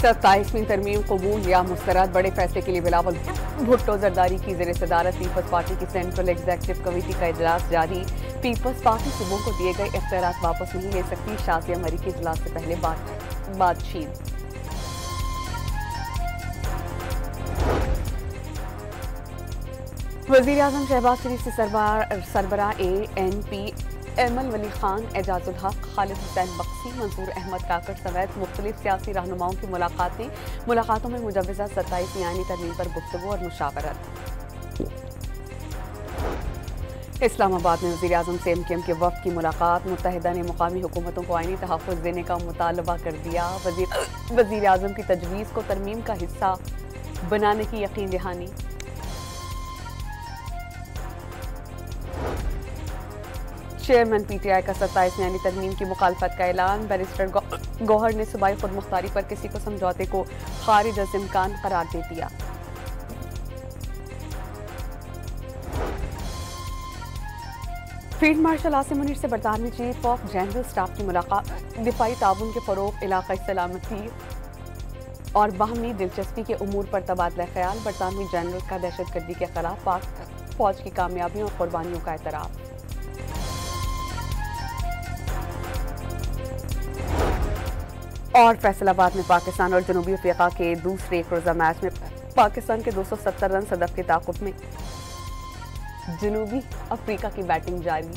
27वीं तरमीम कबूल या मुस्तरद। बड़े फैसले के लिए बिलावल भुट्टो जरदारी की ज़ेर सदारत पीपल्स पार्टी की सेंट्रल एग्जीक्यूटिव कमेटी का इजलास जारी। पीपल्स पार्टी सूबों को दिए गए इख्तियारात वापस नहीं ले सकती। शाज़िया मरी के इजलास से पहले बातचीत। वज़ीर आज़म शहबाज शरीफ से सरबराह ANP एमल वली खान, एजाजुल हक, खालिद हुसैन बख्शी, मंसूर अहमद काकड़ समेत मुख्तलिफ सियासी रहनुमाओं की मुलाकातों में मुजव्वज़ा 27वीं आईनी तरमीम पर गुफ्तगू और मुशावरत। इस्लामाबाद में वज़ीर आज़म से MKM के वफ़द की मुलाकात। मुत्तहिदा ने मुकामी हुकूमतों को आईनी तहफ़्फ़ुज़ देने का मुतालबा कर दिया। वज़ीर आज़म की तजवीज़ को तरमीम का हिस्सा बनाने की यकीन दहानी। चेयरमैन PTI का 27वीं आईनी तरमीम की मुखालफत का ऐलान। बैरिस्टर गौहर ने सूबाई खुद मुख्तारी पर किसी को समझौते को खारिज अज़ इम्कान करार दे दिया। फील्ड मार्शल आसिम मुनीर से बरतानवी चीफ ऑफ जनरल स्टाफ की मुलाकात। दिफाई ताउन के फ़रोग़, इलाक़ाई सलामती और बाहमी दिलचस्पी के उमूर पर तबादला ख्याल। बरतानवी जनरल का दहशतगर्दी के खिलाफ पाक फौज की कामयाबियों और कुर्बानियों का एतराफ़। और फैसलाबाद में पाकिस्तान और जनूबी अफ्रीका के दूसरे एक रोज़ा मैच में पाकिस्तान के 270 रन हदफ के ताक़ुब में जनूबी अफ्रीका की बैटिंग जारी।